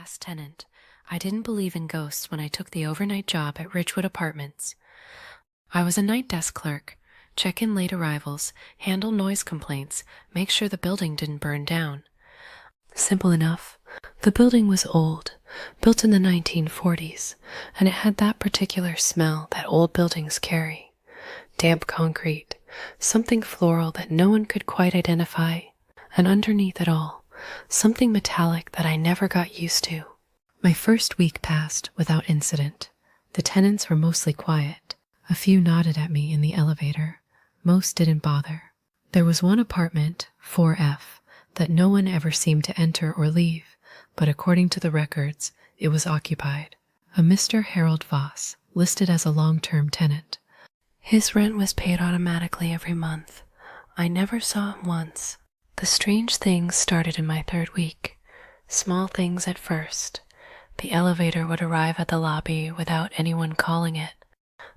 last tenant. I didn't believe in ghosts when I took the overnight job at Ridgewood Apartments. I was a night desk clerk, check in late arrivals, handle noise complaints, make sure the building didn't burn down. Simple enough. The building was old, built in the 1940s, and it had that particular smell that old buildings carry. Damp concrete, something floral that no one could quite identify, and underneath it all, something metallic that I never got used to. My first week passed without incident. The tenants were mostly quiet. A few nodded at me in the elevator. Most didn't bother. There was one apartment, 4F, that no one ever seemed to enter or leave, but according to the records, it was occupied. A Mr. Harold Voss, listed as a long-term tenant. His rent was paid automatically every month. I never saw him once. The strange things started in my third week. Small things at first. The elevator would arrive at the lobby without anyone calling it.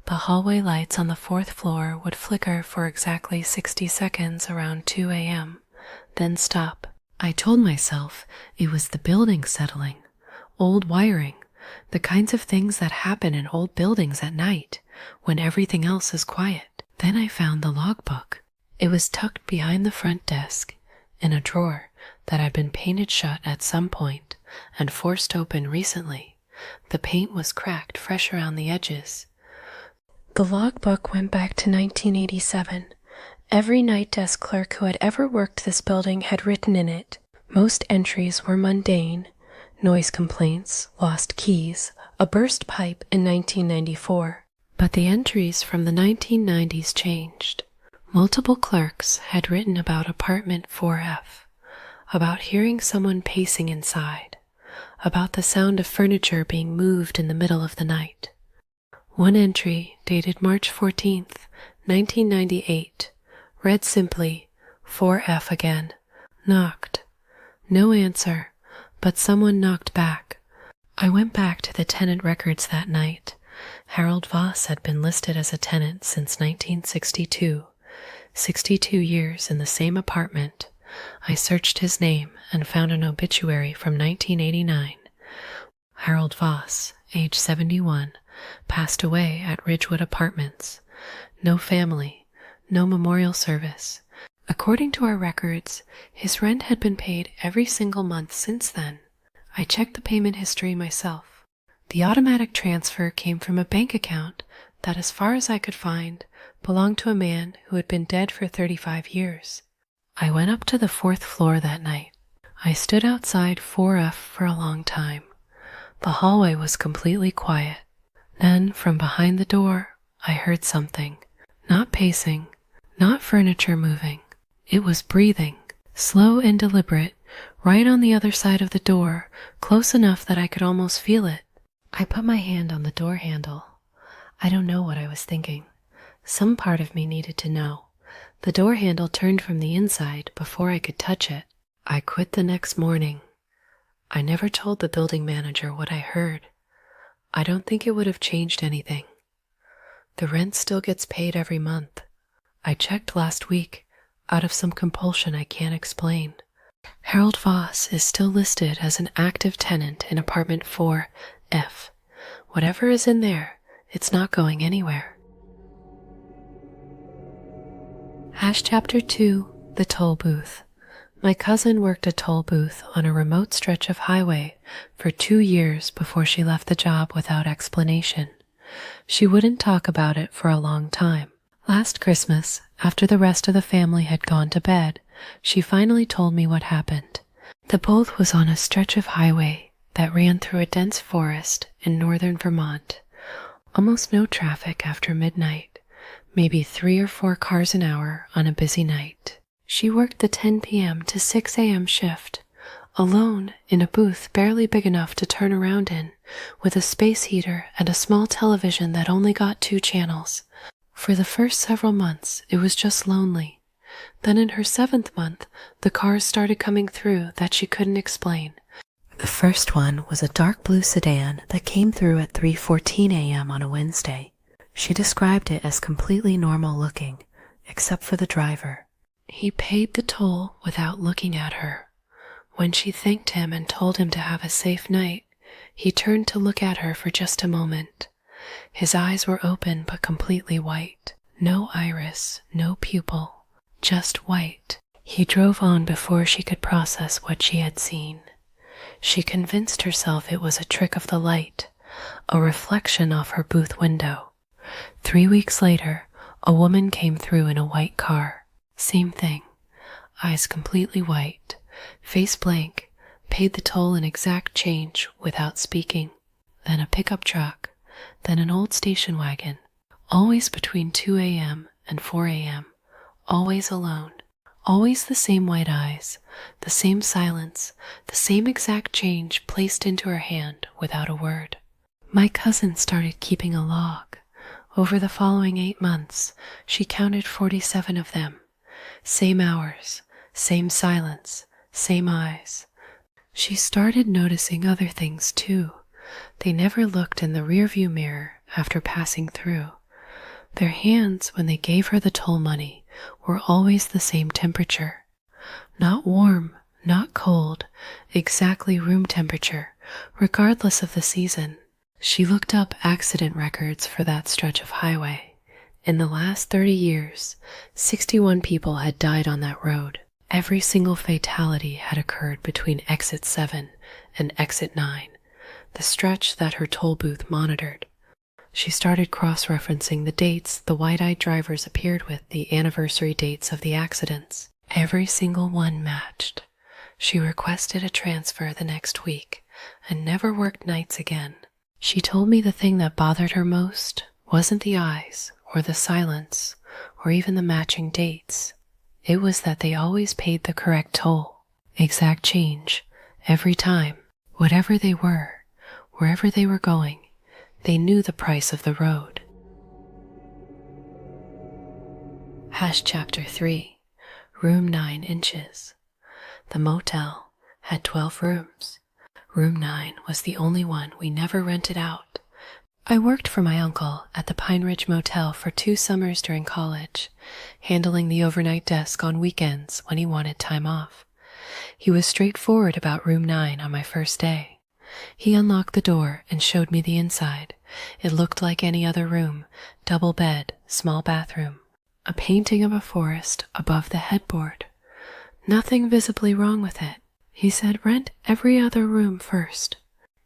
The hallway lights on the fourth floor would flicker for exactly 60 seconds around 2 a.m., then stop. I told myself it was the building settling, old wiring, the kinds of things that happen in old buildings at night when everything else is quiet. Then I found the logbook. It was tucked behind the front desk in a drawer that had been painted shut at some point and forced open recently. The paint was cracked fresh around the edges. The logbook went back to 1987. Every night desk clerk who had ever worked this building had written in it. Most entries were mundane: noise complaints, lost keys, a burst pipe in 1994. But the entries from the 1990s changed. Multiple clerks had written about apartment 4F, about hearing someone pacing inside, about the sound of furniture being moved in the middle of the night. One entry, dated March 14th, 1998, read simply, 4F again. Knocked. No answer, but someone knocked back. I went back to the tenant records that night. Harold Voss had been listed as a tenant since 1962. 62 years in the same apartment. I searched his name and found an obituary from 1989. Harold Voss, age 71, passed away at Ridgewood Apartments. No family, no memorial service. According to our records, his rent had been paid every single month since then. I checked the payment history myself. The automatic transfer came from a bank account that, as far as I could find, belonged to a man who had been dead for 35 years. I went up to the fourth floor that night. I stood outside 4F for a long time. The hallway was completely quiet. Then, from behind the door, I heard something. Not pacing, not furniture moving. It was breathing, slow and deliberate, right on the other side of the door, close enough that I could almost feel it. I put my hand on the door handle. I don't know what I was thinking. Some part of me needed to know. The door handle turned from the inside before I could touch it. I quit the next morning. I never told the building manager what I heard. I don't think it would have changed anything. The rent still gets paid every month. I checked last week, out of some compulsion I can't explain. Harold Voss is still listed as an active tenant in apartment 4F. Whatever is in there, it's not going anywhere. Chapter 2, The Toll Booth. My cousin worked a toll booth on a remote stretch of highway for 2 years before she left the job without explanation. She wouldn't talk about it for a long time. Last Christmas, after the rest of the family had gone to bed, she finally told me what happened. The booth was on a stretch of highway that ran through a dense forest in northern Vermont. Almost no traffic after midnight, maybe 3 or 4 cars an hour on a busy night. She worked the 10 p.m. to 6 a.m. shift, alone in a booth barely big enough to turn around in, with a space heater and a small television that only got 2 channels. For the first several months, it was just lonely. Then in her 7th month, the cars started coming through that she couldn't explain. The first one was a dark blue sedan that came through at 3:14 a.m. on a Wednesday. She described it as completely normal looking, except for the driver. He paid the toll without looking at her. When she thanked him and told him to have a safe night, he turned to look at her for just a moment. His eyes were open but completely white. No iris, no pupil, just white. He drove on before she could process what she had seen. She convinced herself it was a trick of the light, a reflection off her booth window. 3 weeks later, a woman came through in a white car. Same thing. Eyes completely white, face blank, paid the toll in exact change without speaking. Then a pickup truck, then an old station wagon, always between 2 a.m. and 4 a.m., always alone, always the same white eyes, the same silence, the same exact change placed into her hand without a word. My cousin started keeping a log. Over the following 8 months, she counted 47 of them. Same hours, same silence, same eyes. She started noticing other things too. They never looked in the rearview mirror after passing through. Their hands, when they gave her the toll money, were always the same temperature. Not warm, not cold, exactly room temperature, regardless of the season. She looked up accident records for that stretch of highway. In the last 30 years, 61 people had died on that road. Every single fatality had occurred between exit 7 and exit 9, the stretch that her toll booth monitored. She started cross-referencing the dates the white-eyed drivers appeared with the anniversary dates of the accidents. Every single one matched. She requested a transfer the next week and never worked nights again. She told me the thing that bothered her most wasn't the eyes or the silence or even the matching dates. It was that they always paid the correct toll, exact change, every time. Whatever they were, wherever they were going, they knew the price of the road. Chapter 3, Room 9 inches. The motel had 12 rooms. Room 9 was the only one we never rented out. I worked for my uncle at the Pine Ridge Motel for 2 summers during college, handling the overnight desk on weekends when he wanted time off. He was straightforward about Room 9 on my first day. He unlocked the door and showed me the inside. It looked like any other room, double bed, small bathroom, a painting of a forest above the headboard. Nothing visibly wrong with it. He said rent every other room first.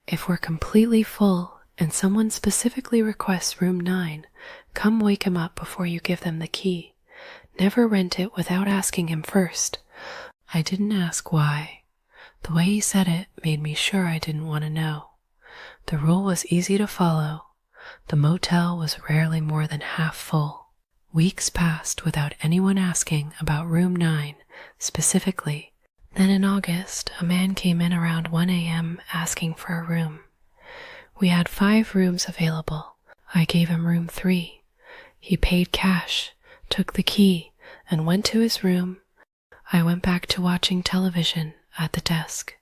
If we're completely full and someone specifically requests Room 9, come wake him up before you give them the key. Never rent it without asking him first. I didn't ask why. The way he said it made me sure I didn't want to know. The rule was easy to follow. The motel was rarely more than half full. Weeks passed without anyone asking about Room 9 specifically. Then in August, a man came in around 1 a.m. asking for a room. We had 5 rooms available. I gave him room 3. He paid cash, took the key, and went to his room. I went back to watching television at the desk.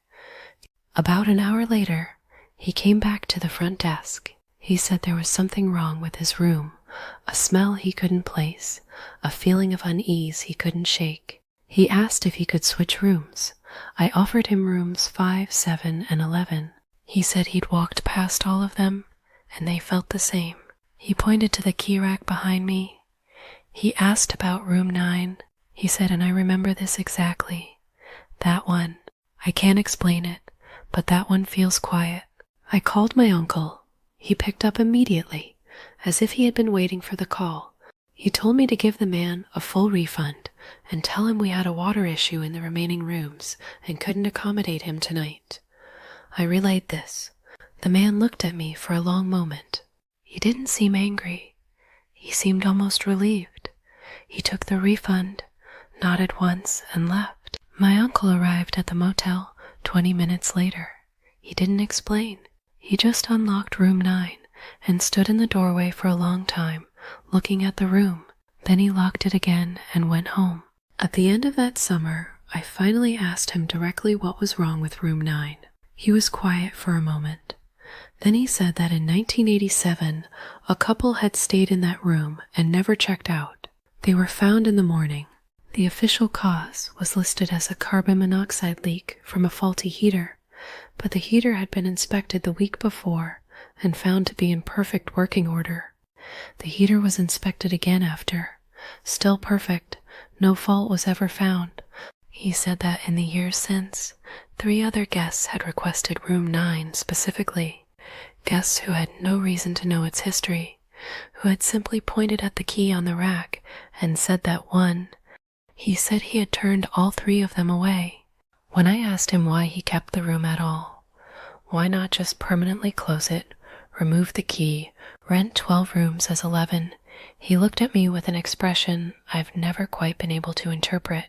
About an hour later, he came back to the front desk. He said there was something wrong with his room, a smell he couldn't place, a feeling of unease he couldn't shake. He asked if he could switch rooms. I offered him rooms 5, 7, and 11. He said he'd walked past all of them, and they felt the same. He pointed to the key rack behind me. He asked about Room 9. He said, and I remember this exactly. That one. I can't explain it, but that one feels quiet. I called my uncle. He picked up immediately, as if he had been waiting for the call. He told me to give the man a full refund and tell him we had a water issue in the remaining rooms and couldn't accommodate him tonight. I relayed this. The man looked at me for a long moment. He didn't seem angry. He seemed almost relieved. He took the refund, nodded once, and left. My uncle arrived at the motel 20 minutes later. He didn't explain. He just unlocked Room 9 and stood in the doorway for a long time, looking at the room. Then he locked it again and went home. At the end of that summer, I finally asked him directly what was wrong with Room 9. He was quiet for a moment. Then he said that in 1987, a couple had stayed in that room and never checked out. They were found in the morning. The official cause was listed as a carbon monoxide leak from a faulty heater, but the heater had been inspected the week before and found to be in perfect working order. The heater was inspected again after. Still perfect, no fault was ever found. He said that in the years since, 3 other guests had requested room 9 specifically, guests who had no reason to know its history, who had simply pointed at the key on the rack and said that one. He said he had turned all 3 of them away. When I asked him why he kept the room at all, why not just permanently close it, remove the key, rent 12 rooms as 11, he looked at me with an expression I've never quite been able to interpret.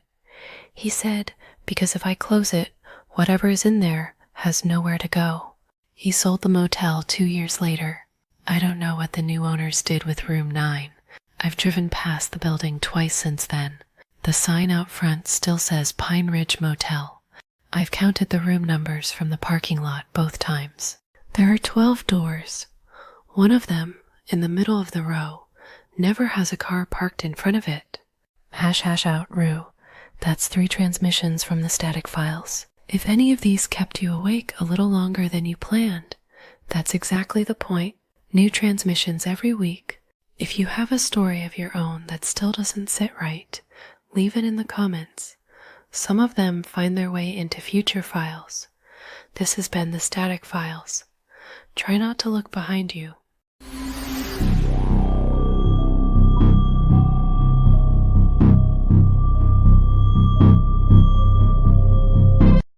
He said, because if I close it, whatever is in there has nowhere to go. He sold the motel 2 years later. I don't know what the new owners did with room 9. I've driven past the building twice since then. The sign out front still says Pine Ridge Motel. I've counted the room numbers from the parking lot both times. There are 12 doors. One of them, in the middle of the row, never has a car parked in front of it. #out Rue. That's 3 transmissions from the static files. If any of these kept you awake a little longer than you planned, that's exactly the point. New transmissions every week. If you have a story of your own that still doesn't sit right, leave it in the comments. Some of them find their way into future files. This has been the static files. Try not to look behind you.